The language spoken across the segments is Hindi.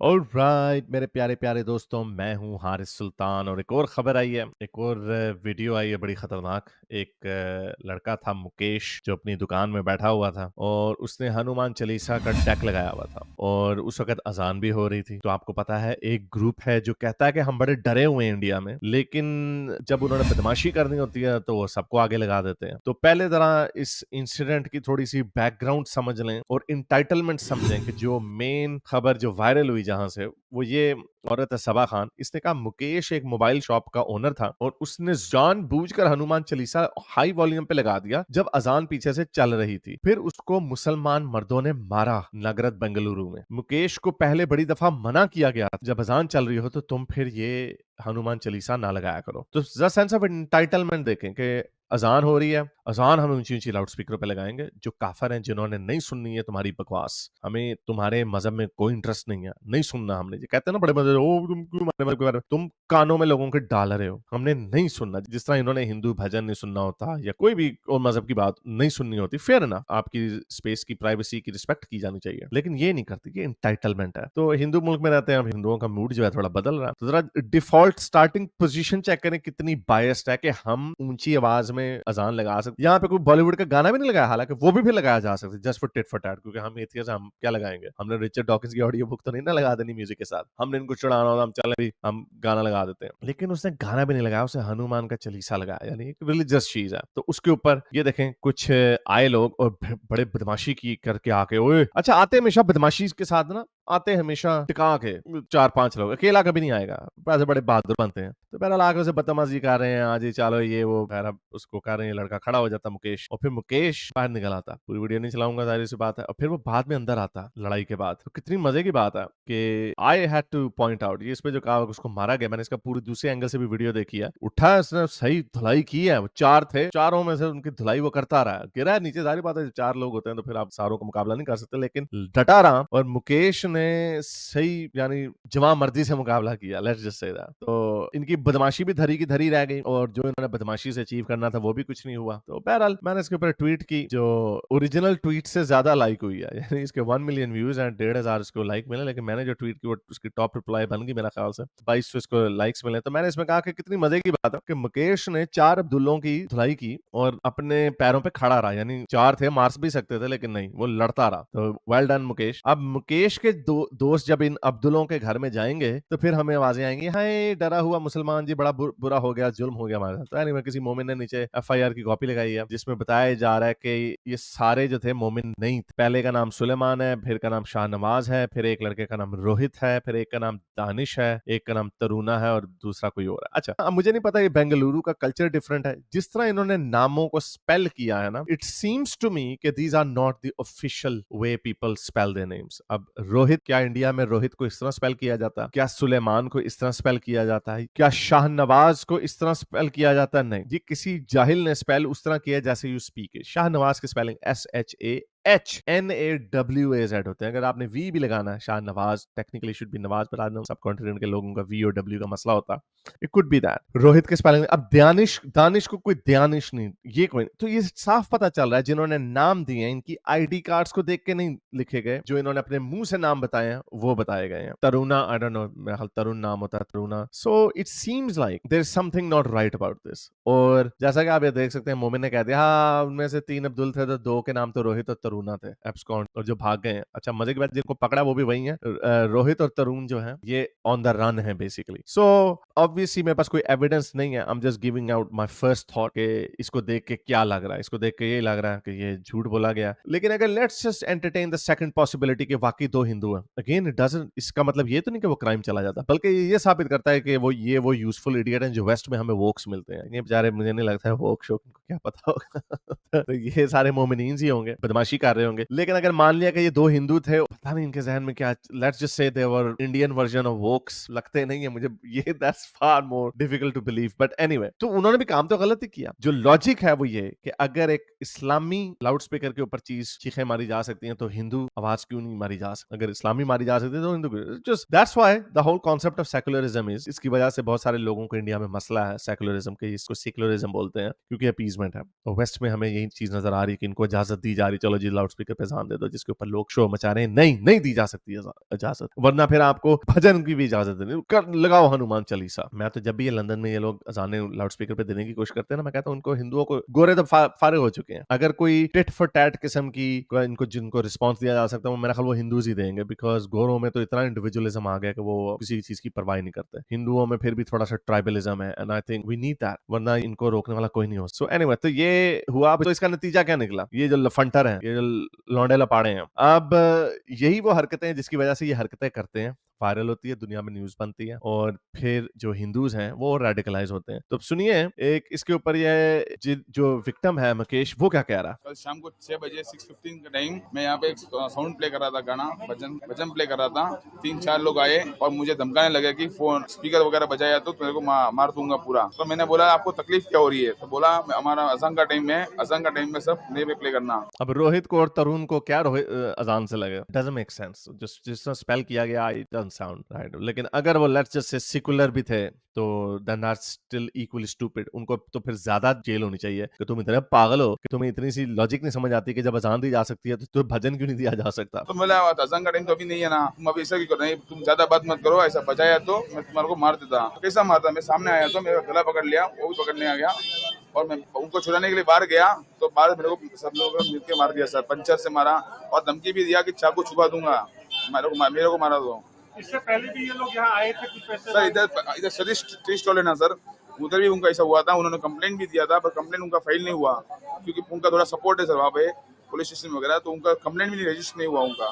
ऑलराइट मेरे प्यारे प्यारे दोस्तों, मैं हूं हारिस सुल्तान और एक और खबर आई है, एक और वीडियो आई है बड़ी खतरनाक। एक लड़का था मुकेश जो अपनी दुकान में बैठा हुआ था और उसने हनुमान चालीसा का डेक लगाया हुआ था और उस वक्त अजान भी हो रही थी। तो आपको पता है एक ग्रुप है जो कहता है कि हम बड़े डरे हुए हैं इंडिया में, लेकिन जब उन्होंने बदमाशी करनी होती है तो वो सबको आगे लगा देते हैं। तो पहले तरह इस इंसिडेंट की थोड़ी सी बैकग्राउंड समझ लें और इंटाइटलमेंट समझें कि जो मेन खबर जो वायरल हुई जहां से, वो ये औरत है सबा खान। इसने कहा मुकेश एक मोबाइल शॉप का ओनर था और उसने जानबूझकर हनुमान चालीसा हाई वॉल्यूम पे लगा दिया जब अजान पीछे से चल रही थी। फिर उसको मुसलमान मर्दों ने मारा नगरत बेंगलुरु में। मुकेश को पहले बड़ी दफा मना किया गया जब अजान चल रही हो तो तुम फिर ये हनुमान चालीसा ना लगाया करो। तो द सेंस ऑफ एंटाइटलमेंट देखें कि अजान हो रही है, अजान हम ऊंची ऊंची लाउड स्पीकर पे लगाएंगे। जो काफर हैं जिन्होंने नहीं सुननी है तुम्हारी बकवास, हमें तुम्हारे मजहब में कोई इंटरेस्ट नहीं है, नहीं सुनना हमने। ये कहते हैं ना बड़े मजे, ओ तुम क्यों हमारे मजहब के बारे में, तुम कानों में लोगों के डाल रहे हो, हमने नहीं सुनना। जिस तरह इन्होंने हिंदू भजन नहीं सुनना होता या कोई भी और मजहब की बात नहीं सुननी होती, फेयर ना, आपकी स्पेस की प्राइवेसी की रिस्पेक्ट की जानी चाहिए, लेकिन ये नहीं करती। ये इंटाइटलमेंट है। तो हिंदू मुल्क में रहते हैं, हम हिंदुओं का मूड जो है थोड़ा बदल रहा है। तो जरा डिफॉल्ट स्टार्टिंग पोजीशन चेक करें कितनी बायस्ड है कि हम ऊंची आवाज में अजान लगा सकते। यहाँ पे कोई बॉलीवुड का गाना भी नहीं लगाया, हालांकि वो भी फिर लगाया जा सकता है just for tit for tat, क्योंकि हम एथियस्ट, हम क्या लगाएंगे? हमने रिचर्ड डॉकिंस की ऑडियो बुक तो नहीं ना लगा देनी म्यूजिक के साथ। हमने इनको चढ़ाना होता, हम चले भी हम गाना लगा देते हैं। लेकिन उसने गाना भी नहीं लगाया, उसने हनुमान का चालीसा लगाया, यानी एक रिलीजियस चीज है। तो उसके ऊपर ये देखें कुछ आए लोग और बड़े बदमाशी की करके आके, ओए अच्छा, आते हमेशा बदमाशी के साथ ना, आते हमेशा टिका के 4-5 लोग, अकेला कभी नहीं आएगा। ऐसे बड़े बहादुर बनते हैं। तो बहरहाल आके उसे बदतमीजी कर रहे हैं, आज ही चलो ये वो, बहरहाल उसको कर रहे हैं। लड़का खड़ा हो जाता मुकेश, और फिर मुकेश बाहर निकल आता। पूरी वीडियो नहीं चलाऊंगा, जाहिर सी बात है। और फिर वो बाद में अंदर आता लड़ाई के बाद। तो कितनी मजे की बात है कि I had two point out, ये इसमें जो कहा उसको मारा गया, मैंने इसका पूरी दूसरे एंगल से भी वीडियो देखी है। उठा है उसने, सही धुलाई की है। वो 4 थे, चारों में से उनकी धुलाई वो करता रहा। गिरा है नीचे, जाहिर बात है 4 लोग होते हैं तो फिर आप सारों का मुकाबला नहीं कर सकते, लेकिन डटा रहा। और मुकेश ने सही, यानी जवां मर्दी से मुकाबला किया, लेट्स जस्ट से दैट। तो इनकी बदमाशी भी धरी की धरी रह गई और जो इन्होंने बदमाशी से अचीव करना था वो भी कुछ नहीं हुआ। तो बहरहाल मैंने इसके ऊपर ट्वीट की जो ओरिजिनल ट्वीट से ज्यादा लाइक हुई है, यानी इसके 1 मिलियन व्यूज एंड 1,500 इसको लाइक मिले, लेकिन मैंने जो ट्वीट की वो उसकी टॉप रिप्लाई बन गई मेरा ख्याल से 2200 इसको लाइक्स मिले। तो मैंने इसमें कहा कि कितनी मजे की बात है कि मुकेश ने 4 अब्दुल्लों की धुलाई की और अपने पैरों पे खड़ा रहा, यानी 4 थे, मार भी सकते थे लेकिन नहीं, वो लड़ता रहा। तो वेल डन मुकेश। अब मुकेश के दोस्त जब इन अब्दुल्लों के घर में जाएंगे तो फिर हमें आवाजें आएंगी, हाय डरा हुआ मुसलमान जी, बड़ा बुरा हो गया, जुल्म हो गया हमारे साथ। तो anyway, किसी मोमिन ने नीचे एफआईआर की कॉपी लगाई है जिसमें बताया जा रहा है कि ये सारे जो थे मोमिन नहीं थे। पहले का नाम सुलेमान है, फिर का नाम शाहनवाज है, फिर एक लड़के का नाम रोहित है, फिर एक का नाम दानिश है, एक का नाम तरुणा है और दूसरा कोई और है। अच्छा, अब मुझे नहीं पता ये बेंगलुरु का कल्चर डिफरेंट है, जिस तरह इन्होंने नामों को स्पेल किया है ना, इट सीम्स टू मी कि these are not the official way people spell their names. अब रोहित, क्या इंडिया में रोहित को इस तरह स्पेल किया जाता है? क्या सुलेमान को इस तरह स्पेल किया जाता है? क्या शाहनवाज को इस तरह स्पेल किया जाता है? नहीं, ये किसी जाहिल ने स्पेल उस तरह किया जैसे यू स्पीक इट। शाहनवाज की स्पेलिंग SHANAWAZ होते हैं। अगर आपने वी भी लगाना है, Shahnawaz technically should be Nawaz, पर आज सब कॉन्टिनेंट के लोगों का वी और डब्ल्यू का मसला होता है। It could be that. Rohit के स्पेलिंग, अब दानिश, दानिश को कोई दानिश नहीं, ये कोई। तो ये साफ पता चल रहा है जिन्होंने नाम दिए हैं इनकी आईडी कार्ड्स को देख के नहीं लिखे गए, जो इन्होंने अपने मुंह से नाम बताए हैं वो बताए गए हैं। तरुणा, आई डोंट नो, मेरा ख्याल तरुण नाम होता है, Taruna. So it seems like there is something not right about this. और जैसा कि आप ये देख सकते हैं, मोमिन ने कह दिया हाँ उनमें से 3 अब्दुल थे तो 2 के नाम तो रोहित और तरुणा थे, एब्सकॉन्ड, और जो भाग गए हैं। अच्छा, मजे की बात, जिनको पकड़ा वो भी वही है। रोहित और तरुण जो है ये ऑन द रन है बेसिकली। सो ऑब्वियसली मेरे पास कोई एविडेंस नहीं है, I am just giving out my first thought कि इसको देख के क्या लग रहा है। इसको देख के ये लग रहा है कि ये झूठ बोला गया। लेकिन अगर let's just entertain the second possibility कि वाकई 2 हिंदू हैं, अगेन इट डजंट, इसका मतलब ये तो नहीं कि वो क्राइम चला जाता, बल्कि ये साबित करता है कि वो यूजफुल इडियट हैं जो वेस्ट में हमें वोक्स मिलते हैं। ये बेचारे, मुझे नहीं लगता है वोक शोक को क्या पता होगा। तो ये सारे मोमिनीन ही होंगे, बदमाशी कर रहे होंगे। लेकिन अगर मान लिया कि ये 2 हिंदू थे, पता नहीं इनके जहन में क्या, let's just say they were Indian version of wokes, लगते नहीं है मुझे ये, that's far more difficult to believe, but anyway. तो उन्होंने भी काम तो गलत ही किया। जो लॉजिक है वो ये कि अगर एक इस्लामी लाउड स्पीकर के ऊपर चीज चीखें मारी जा सकती हैं तो हिंदू आवाज क्यों नहीं मारी जा सकती? अगर इस्लामी मारी जा सकती है तो Hindu, just that's why the whole concept of secularism is, इसकी वजह से बहुत सारे लोगों को इंडिया में मसला है सेकुलरिज्म के, इसको सेकुलरिज्म बोलते हैं क्योंकि अपीजमेंट है। और वेस्ट में हमें यही चीज नजर आ रही है कि इनको इजाजत दी जा रही, चलो जी लाउड स्पीकर पे अजान दे दो जिसके ऊपर लोग शो मचा रहे हैं, नहीं दी जा सकती इजाजत, वरना फिर आपको भजन की भी इजाजत नहीं, कर लगाओ हनुमान चालीसा। मैं तो जब भी ये लंदन में ये लोग अजाने लाउड स्पीकर पे देने की कोशिश करते हैं ना, मैं कहता हूँ उनको, हिंदुओं को, गोरे तो फारे हो चुके हैं, अगर कोई टिट फॉर टैट किस्म की इनको जिनको रिस्पॉन्स दिया जा सकता है, मेरा ख्याल वो हिंदूज ही देंगे, बिकॉज गोरों में तो इतना इंडिविजुअलिज्म आ गया कि वो किसी चीज की परवाह नहीं करते। हिंदुओं में फिर भी थोड़ा सा ट्राइबलिज्म है, and I think we need that, वरना इनको रोकने वाला कोई नहीं हो। सो एनीवे, तो ये हुआ, तो इसका नतीजा क्या निकला, ये जो लफंटर हैं, ये जो लौंडे लपाड़े हैं, अब यही वो हरकतें हैं जिसकी वजह से ये हरकतें करते हैं, वायरल होती है, दुनिया में न्यूज बनती है, और फिर जो हिंदूज हैं वो रेडिकलाइज होते हैं। तो सुनिए एक इसके ऊपर ये जो विक्टिम है मुकेश, वो क्या कह रहा है। कल शाम को 6 बजे 6:15 का टाइम मैं यहाँ पे एक साउंड प्ले कर रहा था, गाना भजन प्ले कर रहा था। 3-4 लोग आए और मुझे धमकाने लगे कि फोन स्पीकर वगैरह बजाया तो मेरे को मार दूंगा पूरा। तो मैंने बोला आपको तकलीफ क्या हो रही है, तो बोला हमारा अजान का टाइम में सब नए पे प्ले करना। अब रोहित को और तरुण को क्या अजान से लगे, डजंट मेक सेंस, जिस तरह स्पेल किया गया इट डजंट साउंड राइट। लेकिन अगर वो लेट्स जस्ट से सेकुलर भी थे तो then are still equally stupid, उनको तो फिर ज्यादा जेल होनी चाहिए कि तुम इतने पागल हो कि तुम्हें इतनी सी लॉजिक नहीं समझ आती कि जब अजान दी जा सकती है तो भजन क्यों नहीं दिया जा सकता। तो बोला अजान का टाइम तो अभी नहीं है ना, तुम अभी ऐसा क्यों कर रहे हैं, तुम ज्यादा बात मत करो, ऐसा बजाया तो मैं तुम्हारे को मार देता। तो कैसा मारता, मैं सामने आया तो मेरा गला पकड़ लिया, वो भी पकड़ने आ गया और मैं उनको छुड़ाने के लिए बाहर गया तो बाहर मेरे को सब लोगों ने मिलकर मार दिया सर, पंचर से मारा और धमकी भी दिया कि चाकू छुपा दूंगा, मेरे को मारा दो। इससे पहले भी ये लोग यहाँ आए थे कुछ पैसे सर इधर सतीश टी स्टॉल है ना सर, उधर भी उनका ऐसा हुआ था, उन्होंने कंप्लेंट भी दिया था पर कंप्लेंट उनका फाइल नहीं हुआ क्योंकि उनका थोड़ा सपोर्ट है सर वहाँ पे पुलिस स्टेशन वगैरह, तो उनका कंप्लेंट भी रजिस्टर नहीं हुआ उनका।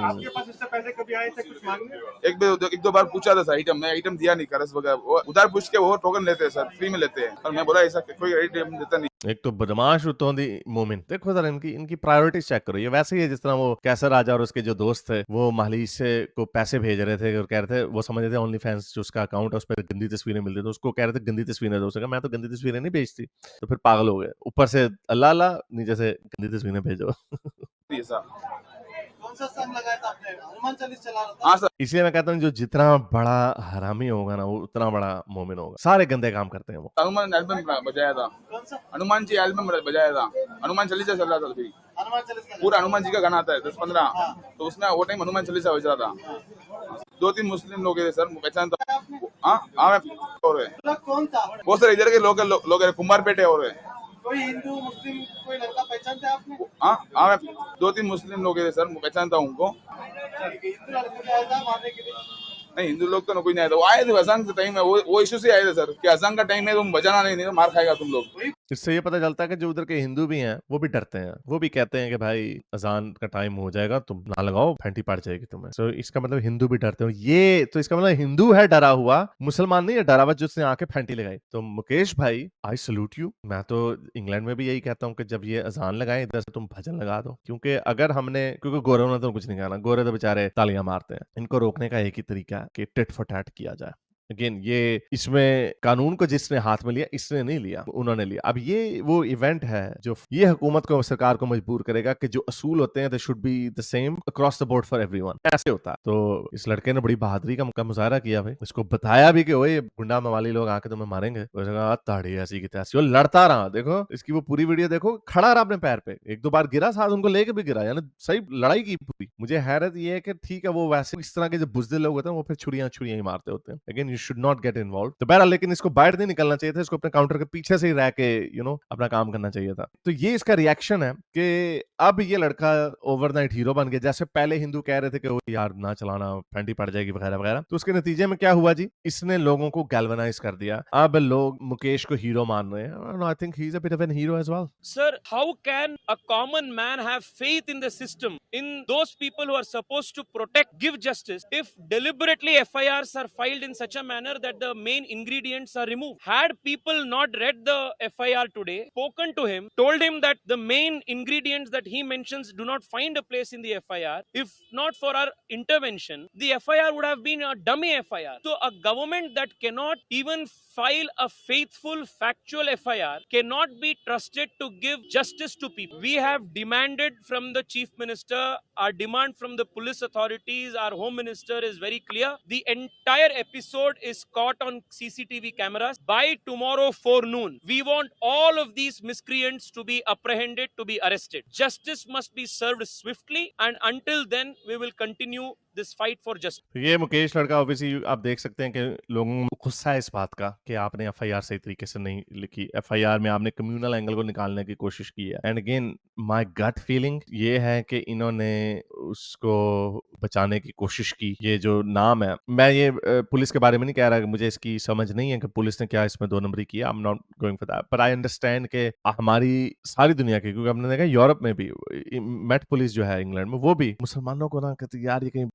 आपके पास इससे पहले कभी आए थे कुछ मांगने? एक दो बार पूछा था सर, मैं आइटम दिया नहीं, करस वगैरह उधर पूछ के वो टोकन लेते हैं सर, फ्री में लेते हैं, और मैं बोला ऐसा कोई आइटम देता नहीं। एक तो बदमाश उतौंदी मोमिन, देखो जरा इनकी प्रायोरिटीज चेक करो। ये वैसे ही है जिस तरह वो कैसर राजा और उसके जो दोस्त थे वो माहली से को पैसे भेज रहे थे और कह रहे थे, वो समझ रहे थे ओनली फैंस जो उसका अकाउंट है उस पर गंदी तस्वीरें मिलती थी, उसको कह रहे थे गंदी तस्वीरें दो, उसने कहा मैं तो गंदी तस्वीरें नहीं भेजती। तो फिर पागल हो गए, ऊपर से अल्लाह अल्लाह, नीचे से गंदी तस्वीरें भेजो। कौन सा सॉन्ग लगाया था आपने? हनुमान चालीसा चला रहा था? हाँ सर, इसलिए मैं कहता हूँ जो जितना बड़ा हरामी होगा ना वो उतना बड़ा मोमिन होगा। सारे गंदे काम करते हैं वो। हनुमान एल्बम बजाया था, कौन सा? हनुमान जी एल्बम बजाया था, हनुमान चालीसा चल रहा था अभी, हनुमान चालीसा पूरा हनुमान जी का गाना आता है 10-15, तो उसमें वो टाइम हनुमान चालीसा बज रहा था। 2-3 मुस्लिम लोग थे सर, पहचान था। हाँ मैं और कौन था? वो सर इधर के लोग है, कुमारपेटे और है। कोई हिंदू मुस्लिम कोई लड़का पहचानते आपने? हाँ मैं 2-3 मुस्लिम लोग थे सर, पहचानता हूँ उनको। हिंदू लड़के आया था मारने के लिए? नहीं हिंदू लोग तो कोई नहीं आए थे, वो आए थे अजान के टाइम में, वो इशू से आए थे सर कि अजान का टाइम है तुम बजाना नहीं तो मार खाएगा तुम लोग। इससे ये पता चलता है कि जो उधर के हिंदू भी हैं वो भी डरते हैं, वो भी कहते हैं कि भाई अजान का टाइम हो जाएगा तुम ना लगाओ, फैंटी पड़ जाएगी तुम्हें। सो इसका मतलब हिंदू भी डरते हैं। ये तो इसका मतलब हिंदू है डरा हुआ, मुसलमान नहीं है डरा हुआ जिसने आके फैंटी लगाई। तो मुकेश भाई आई सल्यूट यू। मैं तो इंग्लैंड में भी यही कहता हूँ कि जब ये अजान लगाए इधर से तुम भजन लगा दो, क्योंकि अगर हमने, क्योंकि गोरों ने तो कुछ नहीं कहना, गोरे तो बेचारे तालियां मारते हैं। इनको रोकने का एक ही तरीका है कि टिट फॉर टैट किया जाए। अगेन ये इसमें कानून को जिसने हाथ में लिया, इसने नहीं लिया, उन्होंने लिया। अब ये वो इवेंट है जो ये हुकूमत को, सरकार को मजबूर करेगा कि जो असूल होते हैं they should be the same across the board for everyone. ऐसे होता है। तो इस लड़के ने बड़ी बहादुरी का मुजाहरा किया भाई, इसको बताया भी कि ओए गुंडा मवाली लोग आके तुम्हें मारेंगे, उसने कहा ताड़ी ऐसी की तैसी, वो लड़ता रहा। देखो इसकी वो पूरी वीडियो देखो, खड़ा रहा अपने पैर पे, एक दो बार गिरा, साथ उनको लेके भी गिरा, यानी सही लड़ाई की पूरी। मुझे हैरत ये है कि ठीक है वो वैसे इस तरह के जो बुजदिल लोग होते हैं वो फिर छुड़ियां ही मारते होते हैं। Again should not get involve. तो बहरहाल लेकिन इसको बाहर नहीं निकलना चाहिए था, इसको अपने काउंटर के पीछे से ही रह के अपना काम करना चाहिए था। तो ये इसका रिएक्शन है कि अब ये लड़का ओवरनाइट हीरो बन गया। जैसे पहले हिंदू कह रहे थे कि वो यार ना चलाना, फैंटी पड़ जाएगी वगैरह वगैरह, तो उसके नतीजे में क्या हुआ जी, इसने लोगों को गैल्वेनाइज कर दिया। अब लोग मुकेश को हीरो मान रहे हैं। I think he is a bit of an hero as well. Sir, how can a common man have faith in the system, in those people who are supposed to protect, give justice, if deliberately FIRs are filed in such a manner that the main ingredients are removed? Had people not read the FIR today, spoken to him, told him that the main ingredients that he mentions do not find a place in the FIR, if not for our intervention, the FIR would have been a dummy FIR. So a government that cannot even file a faithful, factual FIR cannot be trusted to give justice to people. We have demanded from the Chief Minister, our demand from the police authorities, our Home Minister is very clear. The entire episode is caught on CCTV cameras. By tomorrow forenoon, we want all of these miscreants to be apprehended, to be arrested. Justice must be served swiftly, and until then, we will continue this fight for justice. तो ये मुकेश लड़का ऑब्वियसली आप देख सकते हैं कि लोगों को गुस्सा है इस बात का कि आपने एफआईआर सही तरीके से नहीं लिखी, एफआईआर में आपने कम्युनल एंगल को निकालने की कोशिश की है। And again my gut feeling ये है कि इन्होंने उसको बचाने की कोशिश की। ये जो नाम है, मैं ये पुलिस के बारे में नहीं कह रहा कि मुझे इसकी समझ नहीं है कि पुलिस ने क्या इसमें 2 नंबरी किया। I am not going for that, but I understand कि हमारी सारी दुनिया की, क्योंकि हमने देखा यूरोप में भी मेट पुलिस जो है इंग्लैंड में, वो भी मुसलमानों को ना कहते यार ये कहीं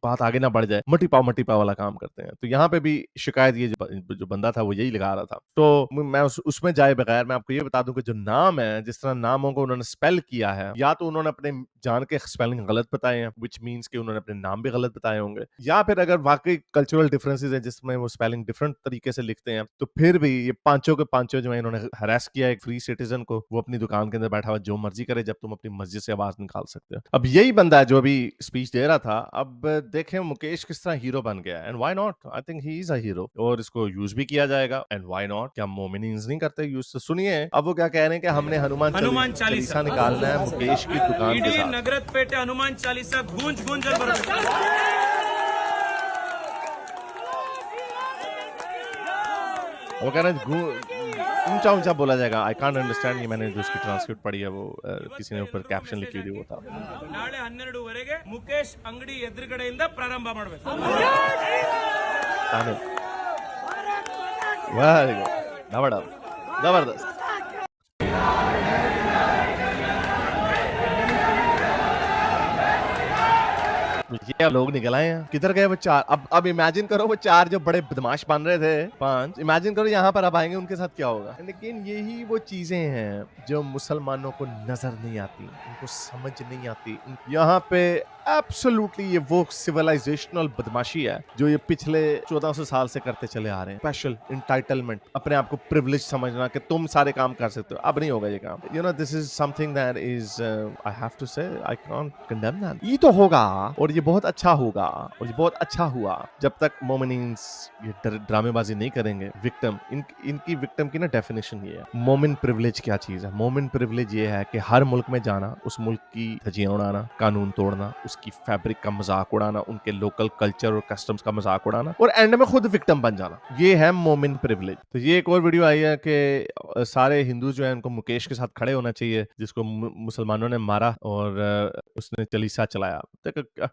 बात आगे ना बढ़ जाए, मट्टी पाव वाला काम करते हैं। तो यहाँ पे भी शिकायत ये जो बंदा था वो यही लगा रहा था। तो मैं उसमें जाए बगैर मैं आपको ये बता दूं कि जो नाम है, जिस तरह नामों को उन्होंने स्पेल किया है, या तो उन्होंने अपने जान के स्पेलिंग गलत बताए हैं, विच मीन्स कि उन्होंने अपने नाम भी गलत बताए होंगे, या फिर अगर वाकई कल्चरल डिफरेंसेस है जिसमें वो स्पेलिंग डिफरेंट तरीके से लिखते हैं, तो फिर भी ये पांचों के पांचों जो है इन्होंने हरास किया एक फ्री सिटीजन को। वो अपनी दुकान के अंदर बैठा हुआ जो मर्जी करे, जब तुम अपनी मस्जिद से आवाज निकाल सकते हो। अब यही बंदा है जो अभी स्पीच दे रहा था। अब देखें मुकेश किस तरह हीरो बन गया, and why not, I think he is a hero, और इसको यूज भी किया जाएगा। एंड व्हाई नॉट, क्या मोमिनीन्स नहीं करते यूज? तो सुनिए अब वो क्या कह रहे हैं कि हमने हनुमान चालीसा निकालना है मुकेश की दुकान के साथ। नगरपेटे हनुमान चालीसा गूंज गूंजल बरसता। वो कह रहे हैं ऊंचा ऊंचा बोला जाएगा। आई कांट अंडरस्टैंड, ये मैंने जो उसकी ट्रांसक्रिप्ट पढ़ी है वो किसी ने ऊपर कैप्शन लिखी हुई वो था। ನಾಳೆ 12ವರೆಗೆ ಮುಕೇಶ್ ಅಂಗಡಿ ಎದುರುಗಡೆಯಿಂದ ಪ್ರಾರಂಭ ಮಾಡಬೇಕು। वेरी गुड, जबरदस्त। ये अब लोग निकल आए हैं। किधर गए वो चार? अब इमेजिन करो वो चार जो बड़े बदमाश बन रहे थे, 5, इमेजिन करो यहाँ पर अब आएंगे, उनके साथ क्या होगा। लेकिन यही वो चीजें हैं जो मुसलमानों को नजर नहीं आती, उनको समझ नहीं आती। यहाँ पे एब्सोल्युटली ये वो सिविलाइजेशनल बदमाशी है जो ये पिछले 1400 साल से करते चले आ रहे हैं। स्पेशल इंटाइटलमेंट, अपने आप को प्रिविलेज समझना कि तुम सारे काम कर सकते हो। अब नहीं होगा ये काम। You know this is something that is I have to say I can't condemn that. ये तो होगा और ये बहुत अच्छा होगा और ये बहुत अच्छा हुआ जब तक मोमिनीन्स ये ड्रामेबाजी नहीं करेंगे। विक्टिम, इनकी विक्टिम की ना डेफिनेशन ये है। मोमिन प्रिविलेज क्या चीज है? मोमिन प्रिविलेज ये है कि हर मुल्क में जाना, उस मुल्क की धज्जियां उड़ाना, कानून तोड़ना, उसकी फैब्रिक का मजाक उड़ाना, उनके लोकल कल्चर और कस्टम्स का मजाक उड़ाना, और एंड में खुद विक्टिम बन जाना। ये है मोमिन प्रिविलेज। तो ये एक और वीडियो आई है कि सारे हिंदू जो है उनको मुकेश के साथ खड़े होना चाहिए, जिसको मुसलमानों ने मारा और उसने चलीसा चलाया।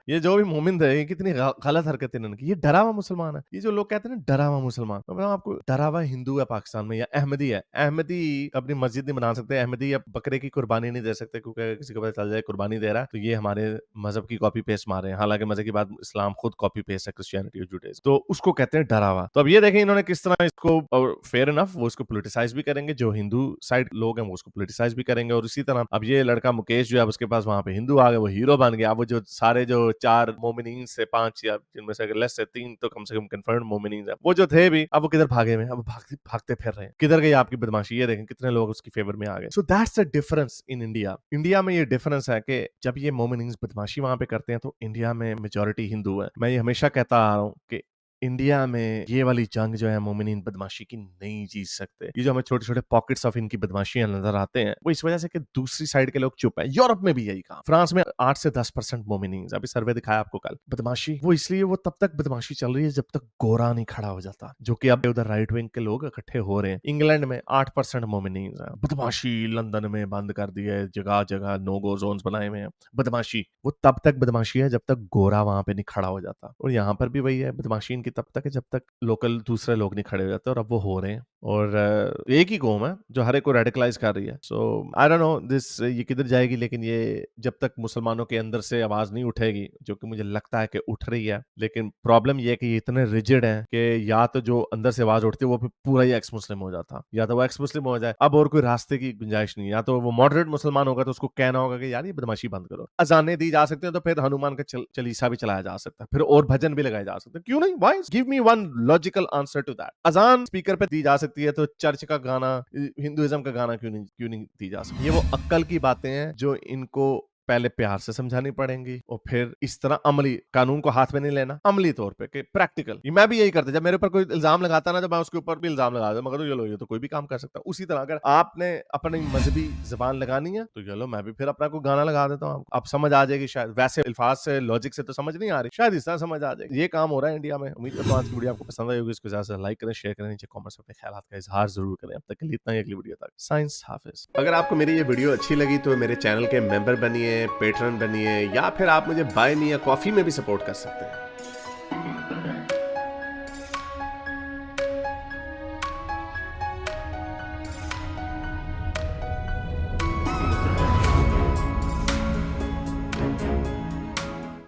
ये जो भी मोमिन थे, ये कितनी गलत हरकत इन्होंने की। ये डरा हुआ मुसलमान है। ये जो लोग कहते हैं ना डरा हुआ मुसलमान, मैं बताऊं आपको, डरा हुआ हिंदू है पाकिस्तान में या अहमदी है। अहमदी अपनी मस्जिद नहीं बना सकते, अहमदी अब बकरे की कुर्बानी नहीं दे सकते, क्योंकि किसी को पता चल जाए कुर्बानी दे रहा है तो ये हमारे मजहब की कॉपी पेस्ट मार रहे हैं। हालांकि मजे की बात, इस्लाम खुद कॉपी पेस्ट है क्रिश्चियनिटी और जुडाइज्म, तो उसको कहते हैं डरा हुआ। तो अब ये देखें इन्होंने किस तरह इसको, और फेयर इनफ वो इसको पोलिटिसाइज भी करेंगे, जो हिंदू साइड लोग हैं वो उसको पोलिटिसाइज भी करेंगे। और इसी तरह अब ये लड़का मुकेश जो है उसके पास वहां पे हिंदू आ गए, वो हीरो बन गया। वो जो सारे जो 4 मोमिनीन से 5 या जिनमें से लेस से 3 तो कम से कम कंफर्म मोमिनीन है, वो जो थे भी अब वो किधर भागे में, अब भागते फिर रहे हैं। किधर गई आपकी बदमाशी? ये देखें कितने लोग उसकी फेवर में आ गए। So that's the difference in India. India में ये डिफरेंस है कि जब ये मोमिनीन बदमाशी वहां पे करते हैं तो इंडिया में मेजॉरिटी हिंदू है। मैं ये हमेशा कहता आ रहा हूँ कि इंडिया में ये वाली जंग जो है मोमिनीन बदमाशी की नहीं जीत सकते। ये जो हमें छोटे छोटे पॉकेट्स ऑफ इनकी बदमाशियां नजर आते हैं, वो इस वजह से कि दूसरी साइड के लोग चुप है। यूरोप में भी यही कहा, फ्रांस में 8 से 10% मोमिनीन, अभी सर्वे दिखाया आपको कल, बदमाशी। वो इसलिए वो तब तक बदमाशी चल रही है जब तक गोरा नहीं खड़ा हो जाता, जो कि अब उधर राइट विंग के लोग इकट्ठे हो रहे हैं। इंग्लैंड में 8% मोमिनीन है। बदमाशी लंदन में बंद कर दी है, जगह जगह नो गो जोन्स बनाए हुए हैं। बदमाशी वो तब तक बदमाशी है जब तक गोरा वहां पे नहीं खड़ा हो जाता। और यहाँ पर भी वही है, बदमाशी इनकी तब तक है जब तक लोकल दूसरे लोग नहीं खड़े हो जाते, और अब वो हो रहे हैं। और एक ही कौम है जो हर एक को रेडिकलाइज कर रही है। सो आई डोंट नो दिस ये किधर जाएगी, लेकिन ये जब तक मुसलमानों के अंदर से आवाज नहीं उठेगी, जो कि मुझे लगता है कि उठ रही है, लेकिन प्रॉब्लम ये है कि ये इतने रिजिड हैं कि या तो जो अंदर से आवाज उठती है वो पूरा ही एक्स मुस्लिम हो जाता, या तो वो एक्स मुस्लिम हो जाए। अब और कोई रास्ते की गुंजाइश नहीं है। या तो वो मॉडरेट मुसलमान होगा तो उसको कहना होगा कि यार ये बदमाशी बंद करो। अजानें दी जा सकती हैं तो फिर हनुमान का चलीसा भी चलाया जा सकता है, फिर और भजन भी लगाए जा सकते हैं। क्यों नहीं? Why? Give me one logical answer to that. अजान स्पीकर पे दी जा सकती है तो चर्च का गाना, हिंदुइज्म का गाना क्यों नहीं दी जा सकती? ये वो अक्ल की बातें हैं जो इनको पहले प्यार से समझानी पड़ेंगी और फिर इस तरह अमली, कानून को हाथ में नहीं लेना, अमली तौर पे कि प्रैक्टिकल। मैं भी यही करता, जब मेरे ऊपर कोई इल्जाम लगाता ना, तो मैं उसके ऊपर भी इल्जाम लगा दूं, मगर ये तो कोई भी काम कर सकता। उसी तरह अगर आपने अपनी मजहबी जबान लगानी है तो चलो मैं भी फिर अपना कोई गाना लगा देता हूँ, अब समझ आ जाएगी शायद। वैसे अल्फाज से, लॉजिक से तो समझ नहीं आ रही, शायद इस तरह समझ आ जाएगी। ये काम हो रहा है इंडिया में। उम्मीद करता हूं आज की वीडियो आपको पसंद आई होगी। इसको ज्यादा से लाइक करें, शेयर करें, नीचे कमेंट्स में अपने ख्यालात का इजहार जरूर करें। अब तक के लिए इतना ही, अगली वीडियो तक साइंस हाफिज। अगर आपको मेरी ये वीडियो अच्छी लगी तो मेरे चैनल के मेंबर बनिए, पेट्रन बनिए, या फिर आप मुझे बाय मी या कॉफी में भी सपोर्ट कर सकते हैं।